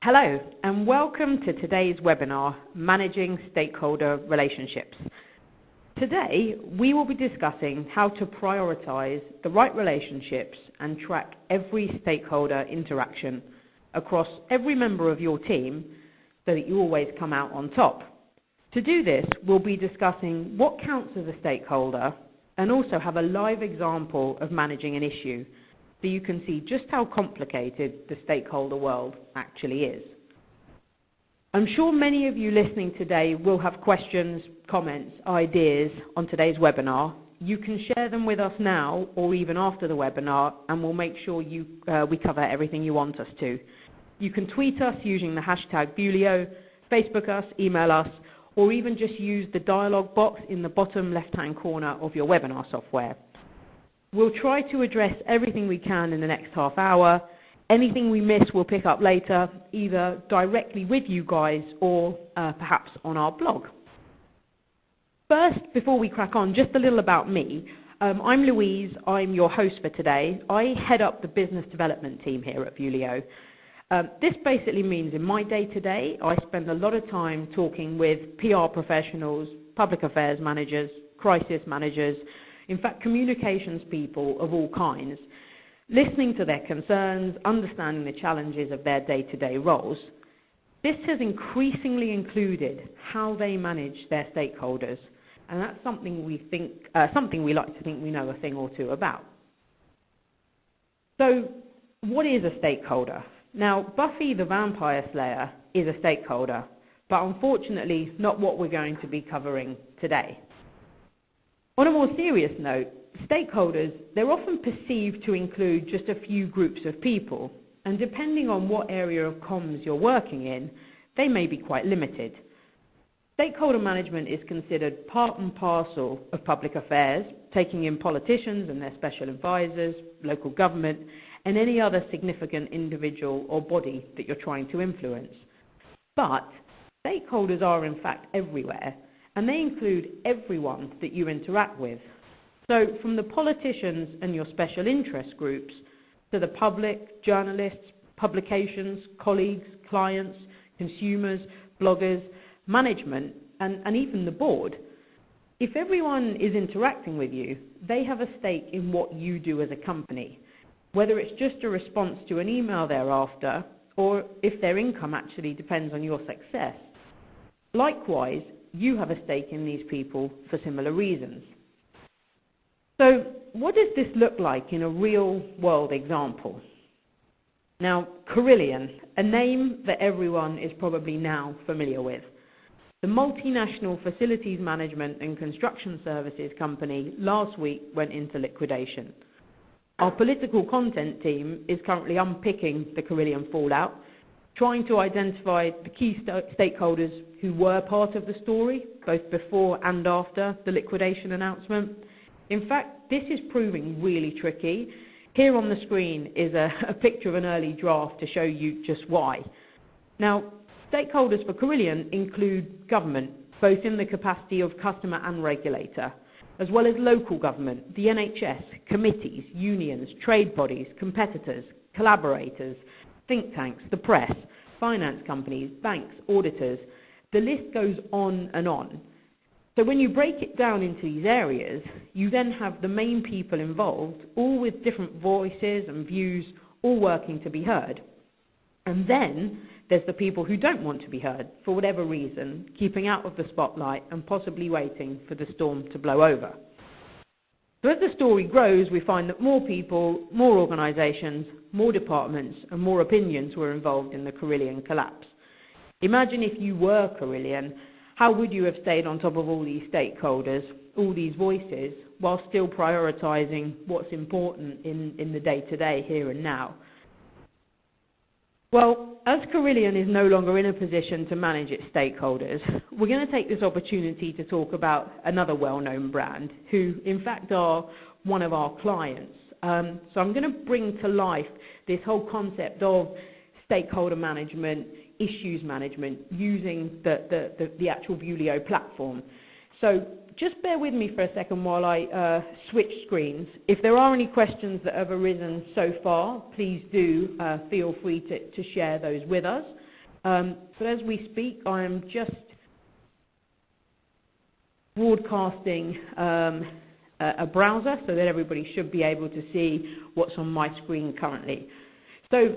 Hello, and welcome to today's webinar, Managing Stakeholder Relationships. Today, we will be discussing how to prioritize the right relationships and track every stakeholder interaction across every member of your team so that you always come out on top. To do this, we'll be discussing what counts as a stakeholder and also have a live example of managing an issue so you can see just how complicated the stakeholder world actually is. I'm sure many of you listening today will have questions, comments, ideas on today's webinar. You can share them with us now or even after the webinar, and we'll make sure we cover everything you want us to. You can tweet us using the hashtag Vuelio, Facebook us, email us, or even just use the dialog box in the bottom left-hand corner of your webinar software. We'll try to address everything we can in the next half hour. Anything we miss we'll pick up later, either directly with you guys or perhaps on our blog. First, before we crack on, just a little about me. I'm Louise, I'm your host for today. I head up the business development team here at Vuelio. This basically means in my day-to-day, I spend a lot of time talking with PR professionals, public affairs managers, crisis managers, in fact, communications people of all kinds, listening to their concerns, understanding the challenges of their day-to-day roles. This has increasingly included how they manage their stakeholders, and that's something we like to think we know a thing or two about. So, what is a stakeholder? Now, Buffy the Vampire Slayer is a stakeholder, but unfortunately not what we're going to be covering today. On a more serious note, stakeholders, they're often perceived to include just a few groups of people, and depending on what area of comms you're working in, they may be quite limited. Stakeholder management is considered part and parcel of public affairs, taking in politicians and their special advisors, local government, and any other significant individual or body that you're trying to influence. But stakeholders are in fact everywhere, and they include everyone that you interact with. So from the politicians and your special interest groups to the public, journalists, publications, colleagues, clients, consumers, bloggers, management, and even the board. If everyone is interacting with you, they have a stake in what you do as a company, whether it's just a response to an email thereafter, or if their income actually depends on your success. Likewise, you have a stake in these people for similar reasons. So what does this look like in a real-world example? Now, Carillion, a name that everyone is probably now familiar with. The multinational facilities management and construction services company last week went into liquidation. Our political content team is currently unpicking the Carillion fallout, trying to identify the key stakeholders who were part of the story, both before and after the liquidation announcement. In fact, this is proving really tricky. Here on the screen is a picture of an early draft to show you just why. Now, stakeholders for Carillion include government, both in the capacity of customer and regulator, as well as local government, the NHS, committees, unions, trade bodies, competitors, collaborators, think tanks, the press, finance companies, banks, auditors. The list goes on and on. So when you break it down into these areas, you then have the main people involved, all with different voices and views, all working to be heard. And then there's the people who don't want to be heard, for whatever reason, keeping out of the spotlight and possibly waiting for the storm to blow over. So as the story grows, we find that more people, more organisations, more departments and more opinions were involved in the Carillion collapse. Imagine if you were Carillion, how would you have stayed on top of all these stakeholders, all these voices, while still prioritising what's important in the day-to-day, here and now? Well, as Carillion is no longer in a position to manage its stakeholders, we're going to take this opportunity to talk about another well-known brand, who in fact are one of our clients. So I'm going to bring to life this whole concept of stakeholder management, issues management, using the actual Vuelio platform. So just bear with me for a second while I switch screens. If there are any questions that have arisen so far, please do feel free to share those with us. But as we speak, I am just broadcasting a browser so that everybody should be able to see what's on my screen currently. So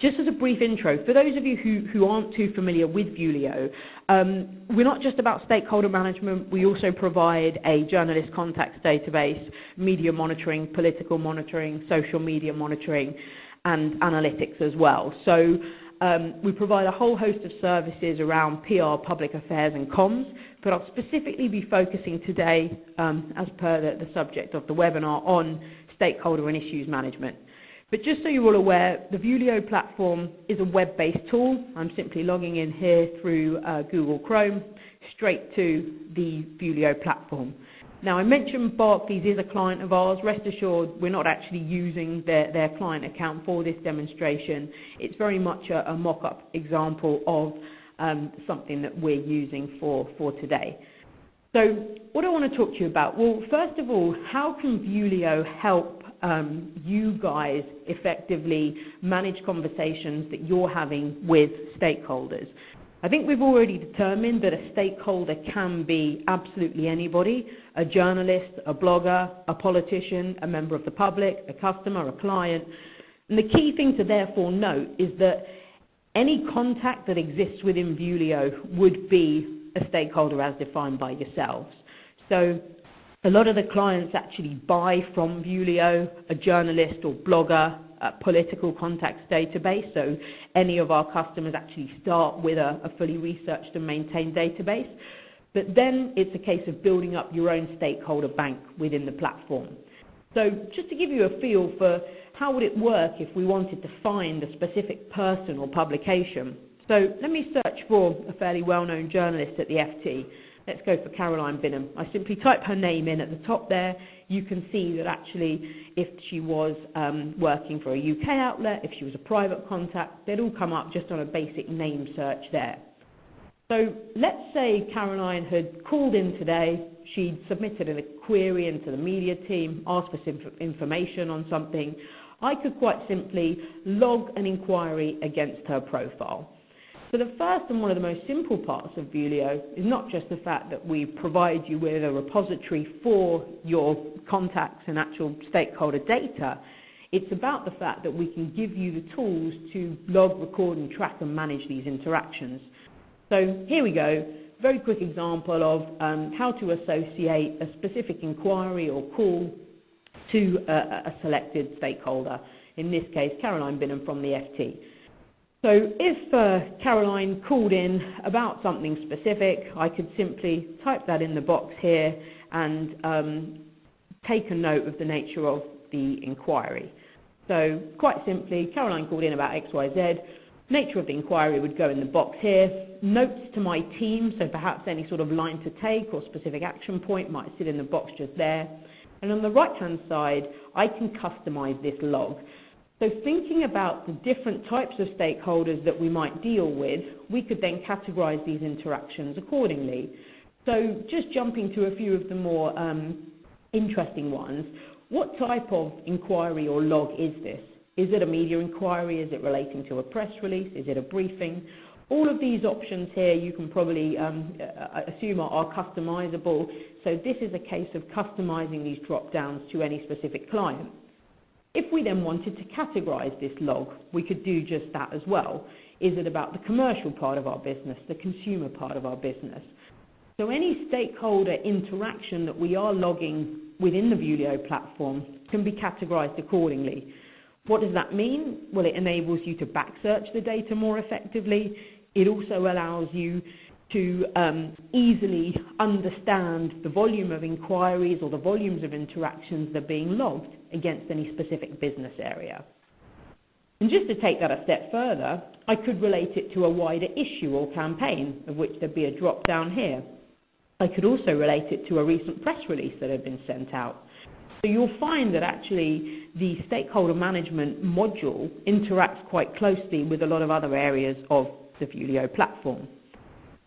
just as a brief intro, for those of you who aren't too familiar with Vuelio, we're not just about stakeholder management. We also provide a journalist contacts database, media monitoring, political monitoring, social media monitoring, and analytics as well. So we provide a whole host of services around PR, public affairs, and comms, but I'll specifically be focusing today, as per the subject of the webinar, on stakeholder and issues management. But just so you're all aware, the Vuelio platform is a web-based tool. I'm simply logging in here through Google Chrome, straight to the Vuelio platform. Now, I mentioned Barclays is a client of ours. Rest assured, we're not actually using their client account for this demonstration. It's very much a mock-up example of something that we're using for today. So what I want to talk to you about, well, first of all, how can Vuelio help you guys effectively manage conversations that you're having with stakeholders? I think we've already determined that a stakeholder can be absolutely anybody: a journalist, a blogger, a politician, a member of the public, a customer, a client. And the key thing to therefore note is that any contact that exists within Vuelio would be a stakeholder as defined by yourselves. So a lot of the clients actually buy from Vuelio, a journalist or blogger, a political contacts database. So any of our customers actually start with a fully researched and maintained database. But then it's a case of building up your own stakeholder bank within the platform. So just to give you a feel for how would it work if we wanted to find a specific person or publication. So let me search for a fairly well-known journalist at the FT. Let's go for Caroline Binham. I simply type her name in at the top there. You can see that actually if she was working for a UK outlet, if she was a private contact, they'd all come up just on a basic name search there. So let's say Caroline had called in today. She'd submitted a query into the media team, asked for some information on something. I could quite simply log an inquiry against her profile. So the first and one of the most simple parts of Vuelio is not just the fact that we provide you with a repository for your contacts and actual stakeholder data. It's about the fact that we can give you the tools to log, record, and track and manage these interactions. So here we go. Very quick example of how to associate a specific inquiry or call to a selected stakeholder. In this case, Caroline Binham from the FT. So if Caroline called in about something specific, I could simply type that in the box here and take a note of the nature of the inquiry. So quite simply, Caroline called in about XYZ. Nature of the inquiry would go in the box here. Notes to my team, so perhaps any sort of line to take or specific action point might sit in the box just there. And on the right-hand side, I can customize this log. So thinking about the different types of stakeholders that we might deal with, we could then categorize these interactions accordingly. So just jumping to a few of the more interesting ones, what type of inquiry or log is this? Is it a media inquiry? Is it relating to a press release? Is it a briefing? All of these options here you can probably assume are customizable. So this is a case of customizing these drop-downs to any specific client. If we then wanted to categorize this log, we could do just that as well. Is it about the commercial part of our business, the consumer part of our business? So any stakeholder interaction that we are logging within the Vuelio platform can be categorized accordingly. What does that mean? Well, it enables you to back search the data more effectively. It also allows you to easily understand the volume of inquiries or the volumes of interactions that are being logged against any specific business area. And just to take that a step further, I could relate it to a wider issue or campaign, of which there'd be a drop down here. I could also relate it to a recent press release that had been sent out. So you'll find that actually the stakeholder management module interacts quite closely with a lot of other areas of the Vuelio platform.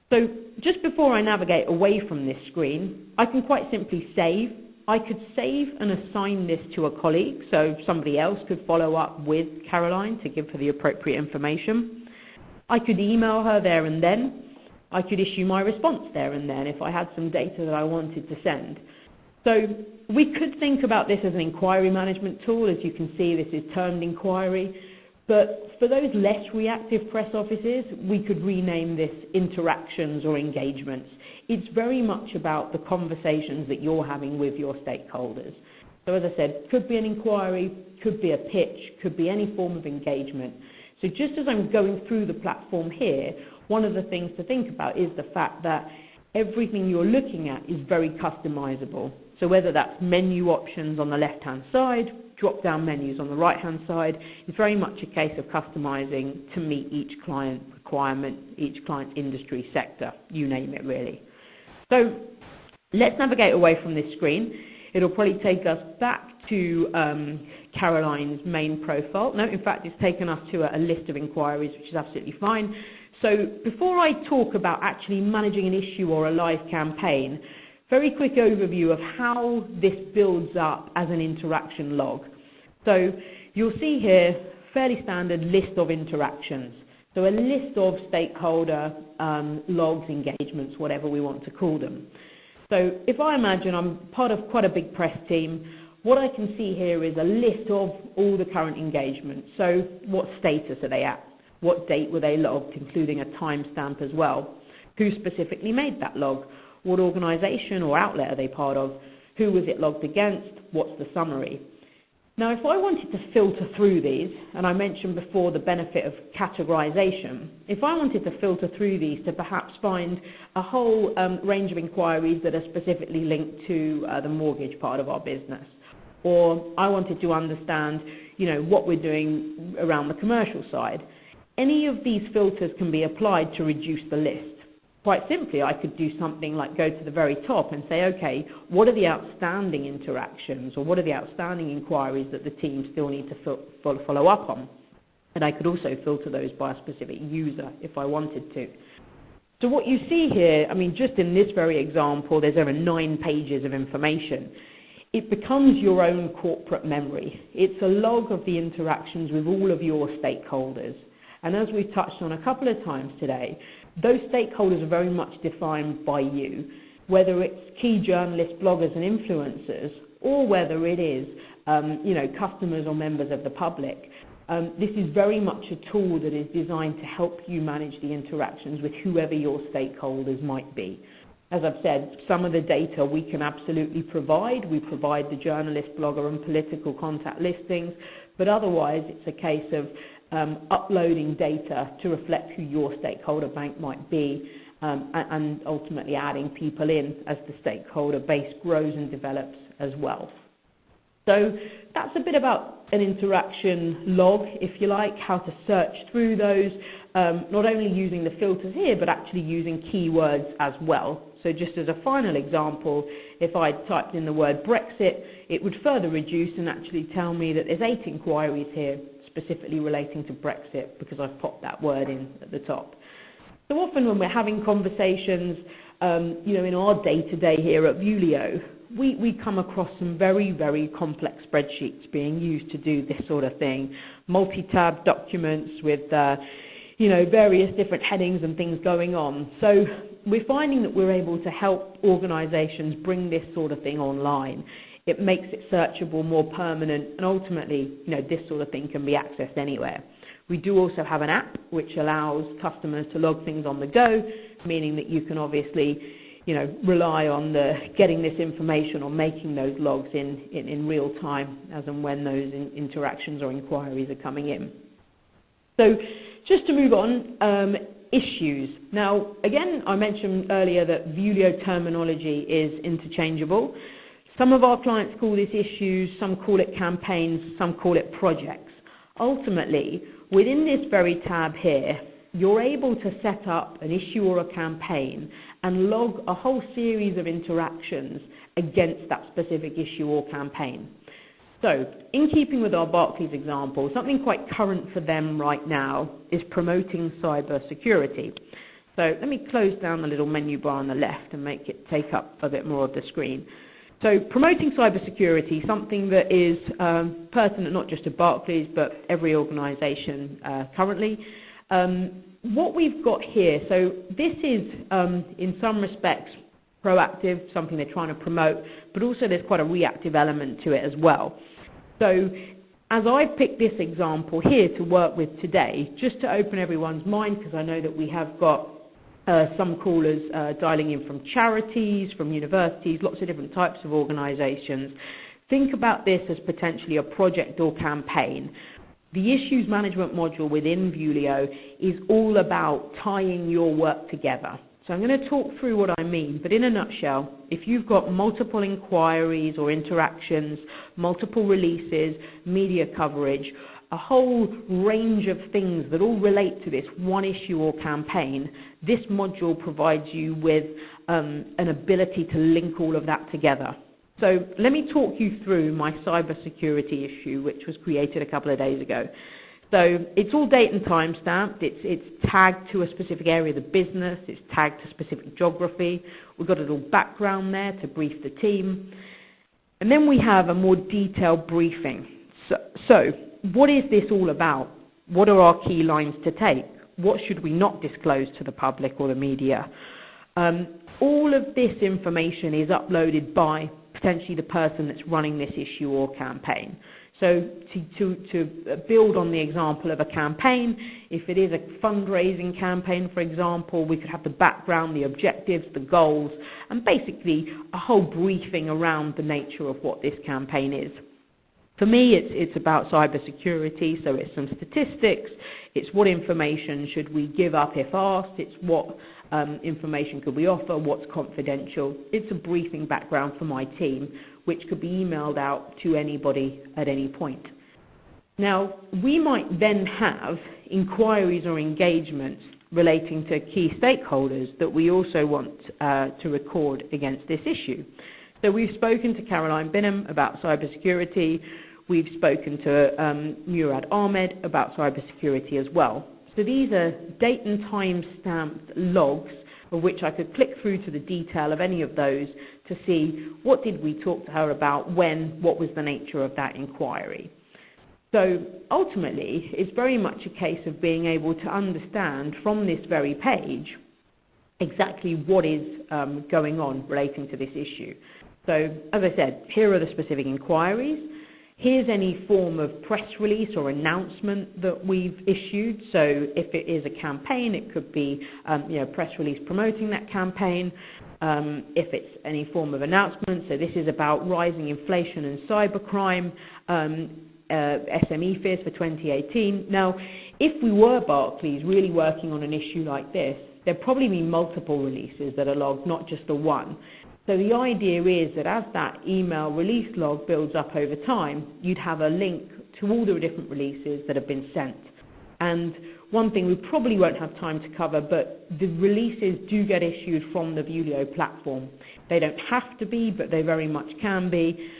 So just before I navigate away from this screen, I can quite simply save. I could save and assign this to a colleague, so somebody else could follow up with Caroline to give her the appropriate information. I could email her there and then. I could issue my response there and then if I had some data that I wanted to send. So we could think about this as an inquiry management tool. As you can see, this is termed inquiry. But for those less reactive press offices, we could rename this interactions or engagements. It's very much about the conversations that you're having with your stakeholders. So as I said, could be an inquiry, could be a pitch, could be any form of engagement. So just as I'm going through the platform here, one of the things to think about is the fact that everything you're looking at is very customizable. So whether that's menu options on the left-hand side, drop-down menus on the right-hand side, it's very much a case of customizing to meet each client requirement, each client's industry sector, you name it really. So let's navigate away from this screen. It'll probably take us back to Caroline's main profile. No, in fact, it's taken us to a list of inquiries, which is absolutely fine. So before I talk about actually managing an issue or a live campaign, very quick overview of how this builds up as an interaction log. So you'll see here fairly standard list of interactions. So a list of stakeholder logs, engagements, whatever we want to call them. So if I imagine I'm part of quite a big press team, what I can see here is a list of all the current engagements. So what status are they at? What date were they logged, including a timestamp as well? Who specifically made that log? What organisation or outlet are they part of? Who was it logged against? What's the summary? Now, if I wanted to filter through these, and I mentioned before the benefit of categorization, if I wanted to filter through these to perhaps find a whole range of inquiries that are specifically linked to the mortgage part of our business, or I wanted to understand, what we're doing around the commercial side, any of these filters can be applied to reduce the list. Quite simply, I could do something like go to the very top and say, okay, what are the outstanding interactions or what are the outstanding inquiries that the team still need to follow up on? And I could also filter those by a specific user if I wanted to. So what you see here, just in this very example, there's over 9 pages of information. It becomes your own corporate memory. It's a log of the interactions with all of your stakeholders. And as we've touched on a couple of times today, those stakeholders are very much defined by you, whether it's key journalists, bloggers and influencers, or whether it is customers or members of the public. This is very much a tool that is designed to help you manage the interactions with whoever your stakeholders might be. As I've said, some of the data we can absolutely provide. We provide the journalist, blogger and political contact listings, but otherwise it's a case of uploading data to reflect who your stakeholder bank might be and ultimately adding people in as the stakeholder base grows and develops as well. So that's a bit about an interaction log, if you like, how to search through those, not only using the filters here, but actually using keywords as well. So just as a final example, if I typed in the word Brexit, it would further reduce and actually tell me that there's 8 inquiries here specifically relating to Brexit because I've popped that word in at the top. So often when we're having conversations, in our day-to-day here at Vuelio, we come across some very, very complex spreadsheets being used to do this sort of thing. Multi-tab documents with, various different headings and things going on. So we're finding that we're able to help organisations bring this sort of thing online. It makes it searchable, more permanent, and ultimately, this sort of thing can be accessed anywhere. We do also have an app which allows customers to log things on the go, meaning that you can obviously, rely on getting this information or making those logs in real time as and when those interactions or inquiries are coming in. So just to move on, issues. Now, again, I mentioned earlier that Vuelio terminology is interchangeable. Some of our clients call this issues, some call it campaigns, some call it projects. Ultimately, within this very tab here, you're able to set up an issue or a campaign and log a whole series of interactions against that specific issue or campaign. So, in keeping with our Barclays example, something quite current for them right now is promoting cybersecurity. So let me close down the little menu bar on the left and make it take up a bit more of the screen. So promoting cybersecurity, something that is pertinent not just to Barclays but every organisation currently. what we've got here, so this is in some respects proactive, something they're trying to promote, but also there's quite a reactive element to it as well. So as I've picked this example here to work with today, just to open everyone's mind, because I know that we have got some callers dialing in from charities, from universities, lots of different types of organisations. Think about this as potentially a project or campaign. The issues management module within Vuelio is all about tying your work together. So I'm going to talk through what I mean, but in a nutshell, if you've got multiple inquiries or interactions, multiple releases, media coverage, a whole range of things that all relate to this one issue or campaign, this module provides you with an ability to link all of that together. So let me talk you through my cybersecurity issue, which was created a couple of days ago. So it's all date and time stamped, it's tagged to a specific area of the business, it's tagged to specific geography, we've got a little background there to brief the team, and then we have a more detailed briefing. So what is this all about? What are our key lines to take? What should we not disclose to the public or the media? All of this information is uploaded by potentially the person that's running this issue or campaign. So to build on the example of a campaign, if it is a fundraising campaign, for example, we could have the background, the objectives, the goals, and basically a whole briefing around the nature of what this campaign is. For me, it's about cybersecurity, so it's some statistics, it's what information should we give up if asked, it's what information could we offer, what's confidential. It's a briefing background for my team, which could be emailed out to anybody at any point. Now, we might then have inquiries or engagements relating to key stakeholders that we also want to record against this issue. So we've spoken to Caroline Binham about cybersecurity. We've spoken to Murad Ahmed about cybersecurity as well. So these are date and time stamped logs of which I could click through to the detail of any of those to see what did we talk to her about, when, what was the nature of that inquiry. So ultimately, it's very much a case of being able to understand from this very page exactly what is going on relating to this issue. So as I said, here are the specific inquiries. Here's any form of press release or announcement that we've issued. So if it is a campaign, it could be press release promoting that campaign. If it's any form of announcement, so this is about rising inflation and cybercrime, SME fears for 2018. Now, if we were Barclays really working on an issue like this, there'd probably be multiple releases that are logged, not just the one. So the idea is that as that email release log builds up over time, you'd have a link to all the different releases that have been sent. And one thing we probably won't have time to cover, but the releases do get issued from the Vuelio platform. They don't have to be, but they very much can be,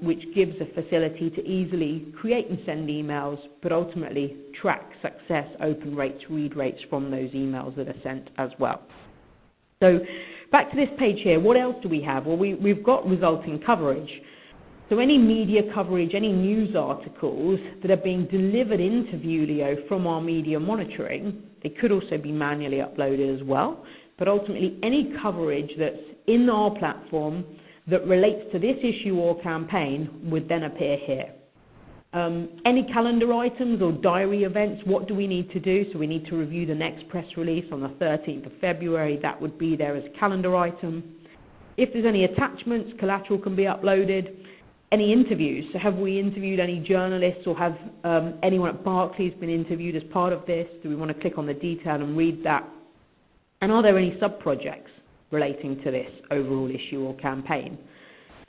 which gives a facility to easily create and send emails, but ultimately track success, open rates, read rates from those emails that are sent as well. So back to this page here, what else do we have? Well, we've got resulting coverage. So any media coverage, any news articles that are being delivered into Vuelio from our media monitoring, they could also be manually uploaded as well. But ultimately, any coverage that's in our platform that relates to this issue or campaign would then appear here. Any calendar items or diary events, what do we need to do? So we need to review the next press release on the 13th of February. That would be there as a calendar item. If there's any attachments, collateral can be uploaded. Any interviews, so have we interviewed any journalists, or have anyone at Barclays been interviewed as part of this? Do we want to click on the detail and read that? And are there any sub-projects relating to this overall issue or campaign?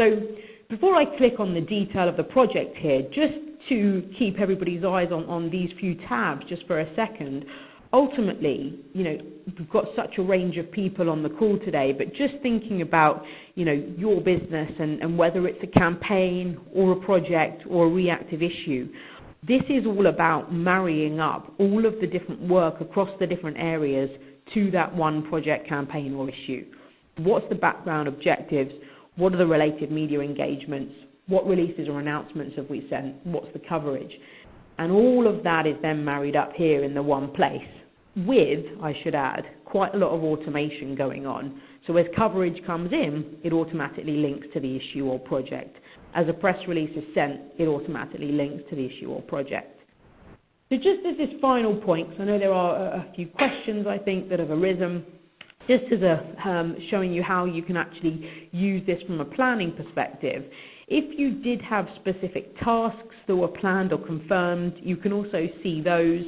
So before I click on the detail of the project here, just to keep everybody's eyes on these few tabs just for a second, ultimately, we've got such a range of people on the call today, but just thinking about, your business and whether it's a campaign or a project or a reactive issue, this is all about marrying up all of the different work across the different areas to that one project, campaign or issue. What's the background objectives? What are the related media engagements? What releases or announcements have we sent? What's the coverage? And all of that is then married up here in the one place. with, I should add, quite a lot of automation going on. So as coverage comes in, it automatically links to the issue or project. As a press release is sent, it automatically links to the issue or project. So just as this final point, because I know there are a few questions, I think, that have arisen, just as showing you how you can actually use this from a planning perspective. If you did have specific tasks that were planned or confirmed, you can also see those,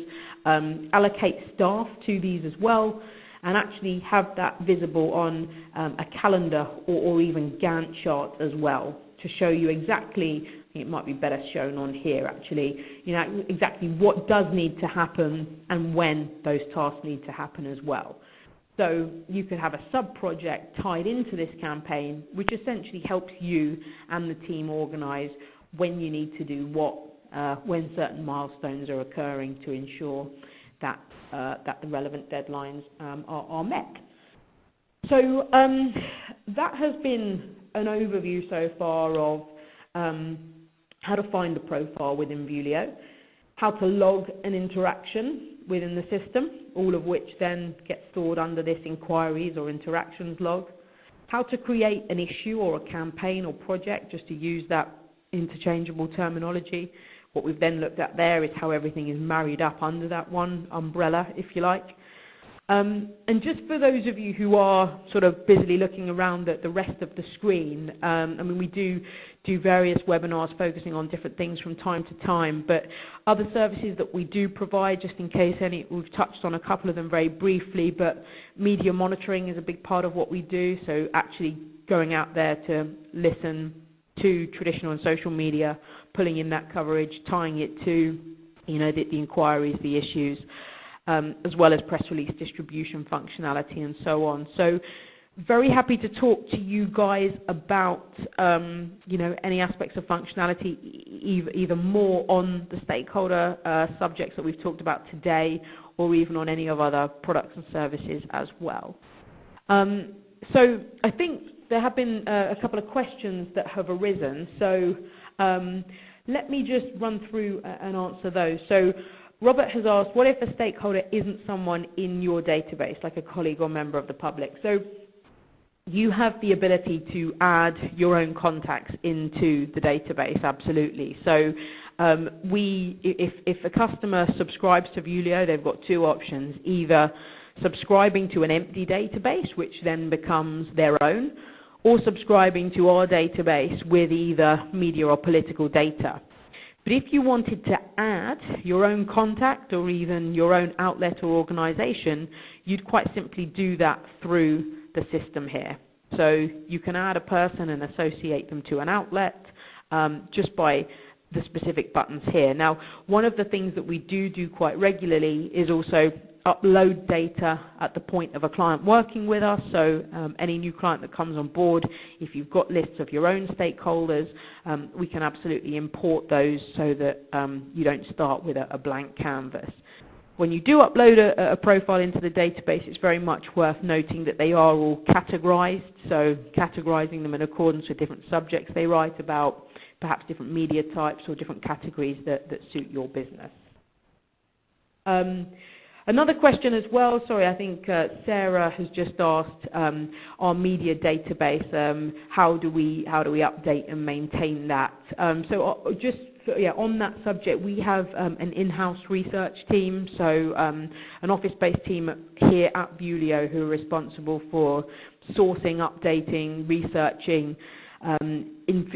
allocate staff to these as well, and actually have that visible on a calendar or even Gantt chart as well to show you exactly, I think it might be better shown on here actually, exactly what does need to happen and when those tasks need to happen as well. So you could have a sub-project tied into this campaign, which essentially helps you and the team organize when you need to do what, when certain milestones are occurring to ensure that, that the relevant deadlines are met. So that has been an overview so far of how to find a profile within Vuelio, how to log an interaction within the system, all of which then gets stored under this inquiries or interactions log, how to create an issue or a campaign or project, just to use that interchangeable terminology. What we've then looked at there is how everything is married up under that one umbrella, if you like. And just for those of you who are sort of busily looking around at the rest of the screen, I mean, we do various webinars focusing on different things from time to time, but other services that we do provide, just in case any, we've touched on a couple of them very briefly, but media monitoring is a big part of what we do, so actually going out there to listen to traditional and social media, pulling in that coverage, tying it to, the inquiries, the issues, as well as press release distribution functionality and so on. So very happy to talk to you guys about any aspects of functionality, either more on the stakeholder subjects that we've talked about today, or even on any of other products and services as well. So I think there have been a couple of questions that have arisen. So let me just run through and answer those. So Robert has asked, what if a stakeholder isn't someone in your database, like a colleague or member of the public? So you have the ability to add your own contacts into the database, absolutely. So if a customer subscribes to Vuelio, they've got two options, either subscribing to an empty database, which then becomes their own, or subscribing to our database with either media or political data. But if you wanted to add your own contact or even your own outlet or organization, you'd quite simply do that through the system here. So you can add a person and associate them to an outlet just by the specific buttons here. Now, one of the things that we do quite regularly is also upload data at the point of a client working with us. So any new client that comes on board, if you've got lists of your own stakeholders, we can absolutely import those so that you don't start with a blank canvas. When you do upload a profile into the database, it's very much worth noting that they are all categorized, so categorizing them in accordance with different subjects they write about, perhaps different media types or different categories that suit your business. Another question as well, sorry, I think Sarah has just asked our media database, how do we update and maintain that? On that subject, we have an in-house research team, so an office-based team here at Vuelio who are responsible for sourcing, updating, researching,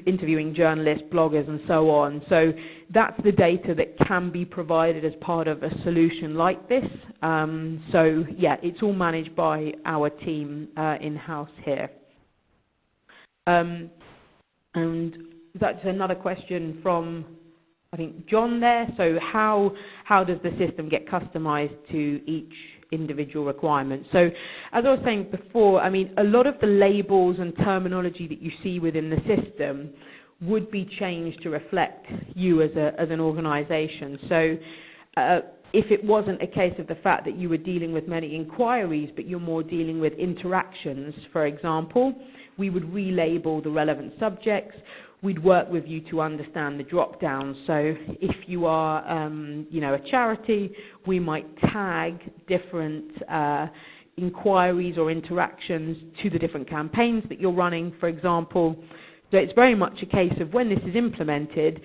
interviewing journalists, bloggers, and so on. So that's the data that can be provided as part of a solution like this. So yeah, it's all managed by our team in-house here. And that's another question from, I think, John there. So how does the system get customized to each individual requirement? So as I was saying before, I mean, a lot of the labels and terminology that you see within the system would be changed to reflect you as an organization. So if it wasn't a case of the fact that you were dealing with many inquiries, but you're more dealing with interactions, for example, we would relabel the relevant subjects. we'd work with you to understand the drop down. So if you are, a charity, we might tag different inquiries or interactions to the different campaigns that you're running, for example. So it's very much a case of when this is implemented,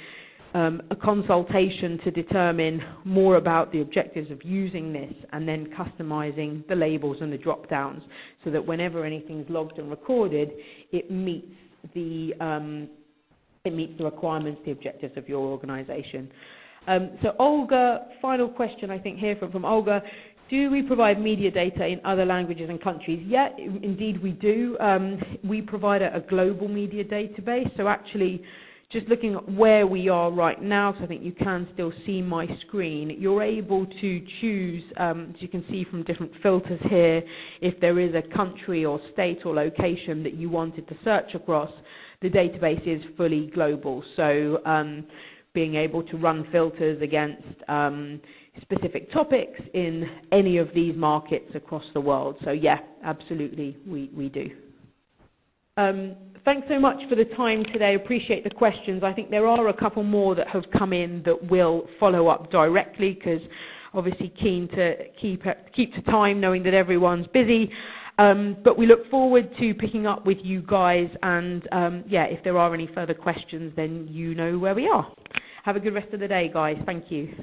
a consultation to determine more about the objectives of using this, and then customizing the labels and the drop downs so that whenever anything's logged and recorded, it meets the requirements, the objectives of your organization. So Olga, final question I think here from Olga. Do we provide media data in other languages and countries? Yeah, indeed we do. We provide a global media database. So actually, just looking at where we are right now, because I think you can still see my screen, you're able to choose, as you can see from different filters here, if there is a country or state or location that you wanted to search across. The database is fully global. So being able to run filters against specific topics in any of these markets across the world. So yeah, absolutely, we do. Thanks so much for the time today. Appreciate the questions. I think there are a couple more that have come in that will follow up directly, because obviously keen to keep to time, knowing that everyone's busy. But we look forward to picking up with you guys, and if there are any further questions, then you know where we are. Have a good rest of the day, guys. Thank you.